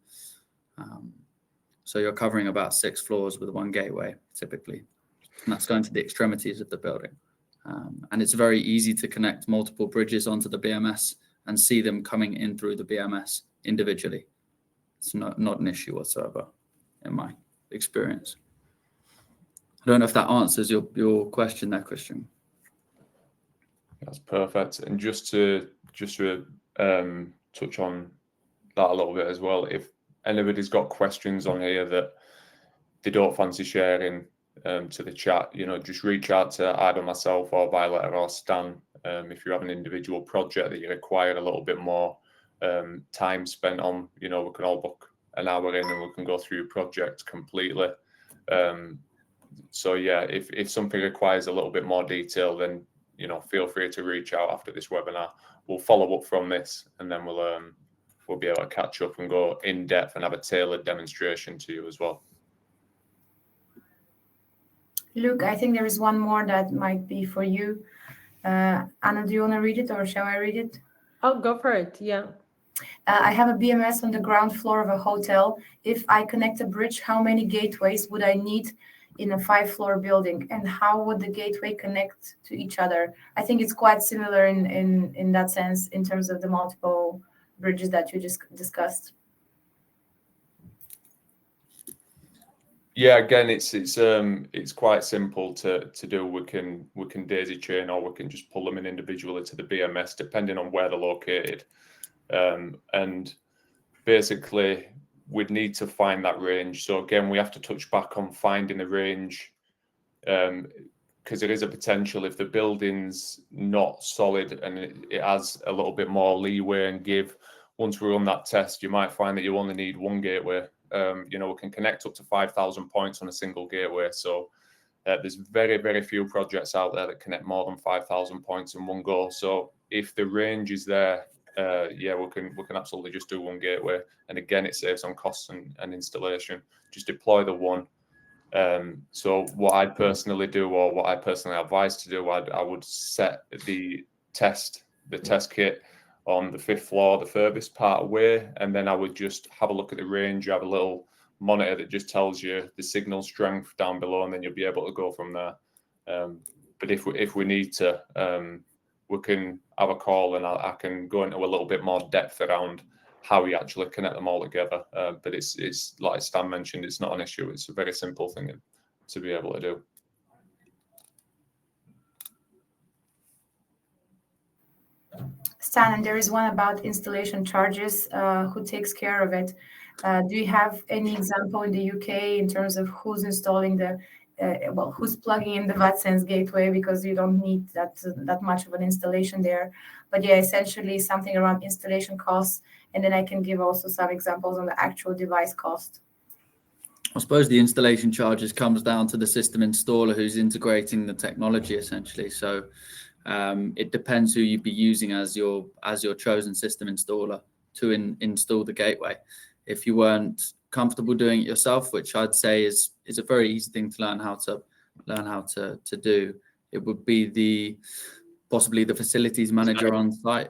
So you're covering about 6 floors with one gateway, typically. And that's going to the extremities of the building. And it's very easy to connect multiple bridges onto the BMS and see them coming in through the BMS individually. It's not an issue whatsoever in my experience. I don't know if that answers your question there, Christian. That's perfect. And just to touch on that a little bit as well, if anybody's got questions on here that they don't fancy sharing to the chat, just reach out to either myself or Violet or Stan. If you have an individual project that you require a little bit more time spent on, we can all book an hour in and we can go through your project completely. So yeah, if something requires a little bit more detail, then feel free to reach out after this webinar. We'll follow up from this, and then we'll be able to catch up and go in depth and have a tailored demonstration to you as well. Luke, I think there is one more that might be for you. Anna, do you want to read it, or shall I read it? Oh, go for it. Yeah. I have a BMS on the ground floor of a hotel. If I connect a bridge, how many gateways would I need in a 5-floor building, and how would the gateway connect to each other? I think it's quite similar in that sense, in terms of the multiple bridges that you just discussed. Yeah, again, it's quite simple to do. We can daisy chain, or we can just pull them in individually to the BMS, depending on where they're located. And basically, we'd need to find that range. So again, we have to touch back on finding the range, because there is a potential if the building's not solid and it has a little bit more leeway and give. Once we run that test, you might find that you only need one gateway. We can connect up to 5,000 points on a single gateway. So there's very, very few projects out there that connect more than 5,000 points in one go. So if the range is there, we can absolutely just do one gateway. And again, it saves on costs and installation. Just deploy the one. So what I'd personally do, or what I personally advise to do, I would set the test kit on the 5th floor, the furthest part away, and then I would just have a look at the range. You have a little monitor that just tells you the signal strength down below, and then you'll be able to go from there. But if we need to, we can have a call, and I can go into a little bit more depth around how we actually connect them all together. But it's like Stan mentioned, it's not an issue. It's a very simple thing to be able to do. Stan, and there is one about installation charges. Who takes care of it? Do you have any example in the UK in terms of who's installing who's plugging in the Wattsense gateway, because you don't need that much of an installation there. But yeah, essentially something around installation costs, and then I can give also some examples on the actual device cost. I suppose the installation charges comes down to the system installer who's integrating the technology, essentially. So it depends who you'd be using as your chosen system installer to install the gateway. If you weren't comfortable doing it yourself, which I'd say is a very easy thing to learn how to do, it would be possibly the facilities manager on site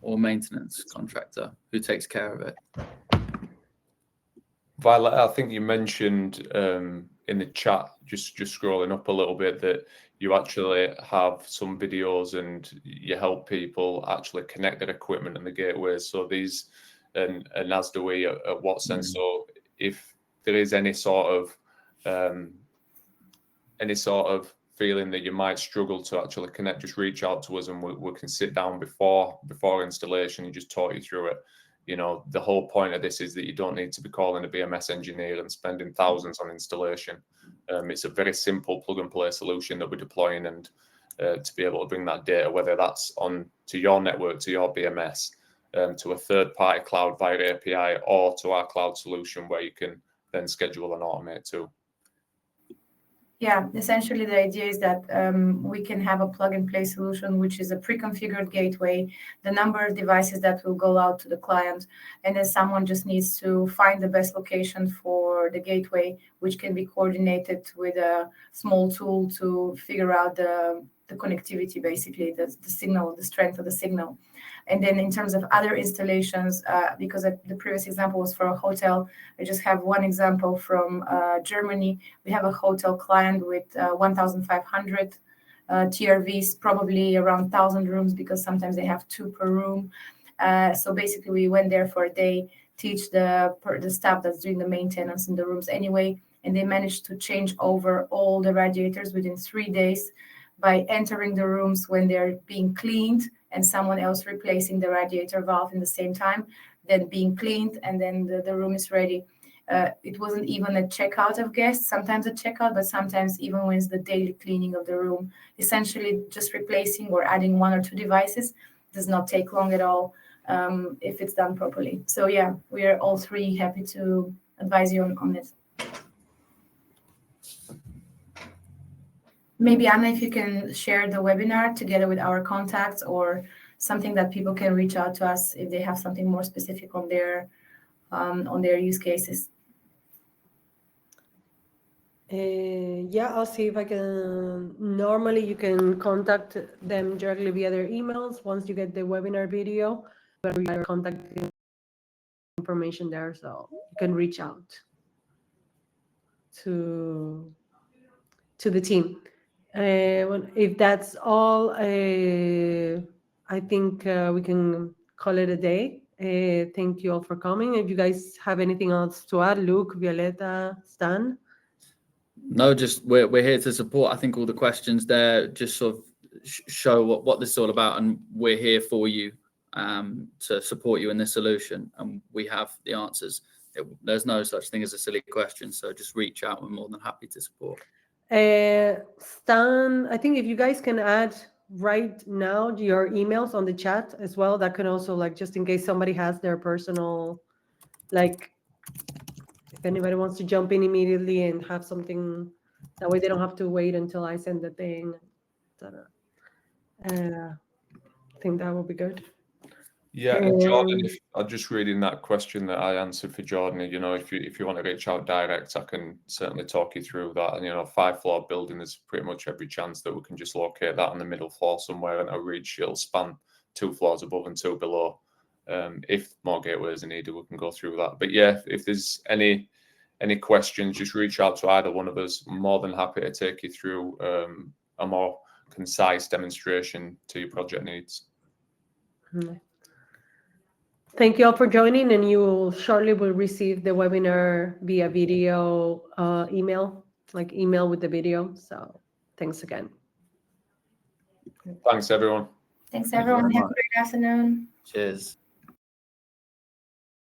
or maintenance contractor who takes care of it. Violet, I think you mentioned in the chat, just scrolling up a little bit, that you actually have some videos and you help people actually connect their equipment and the gateways. So these, and as do we at Wattsense. So if there is any sort of feeling that you might struggle to actually connect, just reach out to us, and we can sit down before installation and just talk you through it. The whole point of this is that you don't need to be calling a BMS engineer and spending thousands on installation. It's a very simple plug and play solution that we're deploying, and to be able to bring that data, whether that's on to your network, to your BMS, to a third-party cloud via API, or to our cloud solution where you can then schedule and automate too. Yeah, essentially the idea is that we can have a plug-and-play solution, which is a pre-configured gateway, the number of devices that will go out to the client, and then someone just needs to find the best location for the gateway, which can be coordinated with a small tool to figure out the the connectivity, basically, the signal, the strength of the signal. And then in terms of other installations, because the previous example was for a hotel, I just have one example from Germany. We have a hotel client with 1,500 TRVs, probably around 1,000 rooms, because sometimes they have 2 per room. So basically, we went there for a day, teach the staff that's doing the maintenance in the rooms anyway, and they managed to change over all the radiators within 3 days by entering the rooms when they're being cleaned and someone else replacing the radiator valve in the same time, then being cleaned, and then the room is ready. It wasn't even a checkout of guests, sometimes a checkout, but sometimes even when it's the daily cleaning of the room, essentially just replacing or adding 1 or 2 devices does not take long at all if it's done properly. So yeah, we are all 3 happy to advise you on this. Maybe, Anna, if you can share the webinar together with our contacts, or something that people can reach out to us if they have something more specific on their use cases. Yeah, I'll see if I can. Normally, you can contact them directly via their emails once you get the webinar video, but we have contact information there, so you can reach out to the team. If that's all, I think we can call it a day. Thank you all for coming. If you guys have anything else to add, Luke, Violeta, Stan? No, just we're here to support. I think all the questions there just sort of show what this is all about, and we're here for you to support you in this solution, and we have the answers. There's no such thing as a silly question, so just reach out. We're more than happy to support. Stan, I think if you guys can add right now your emails on the chat as well, that can also, like, just in case somebody has their personal, like, if anybody wants to jump in immediately and have something, that way they don't have to wait until I send the thing. I think that will be good. Yeah, and Jordan, I'm just reading that question that I answered for Jordan. You know, if you want to reach out direct, I can certainly talk you through that. And 5-floor building, there's pretty much every chance that we can just locate that on the middle floor somewhere, and it'll span 2 floors above and 2 below. If more gateways are needed, we can go through that. But yeah, if there's any questions, just reach out to either one of us. I'm more than happy to take you through a more concise demonstration to your project needs. Thank you all for joining, and you shortly will receive the webinar via video email, like email with the video. So thanks again. Thanks, everyone. Thanks, everyone. Have a great afternoon. Cheers.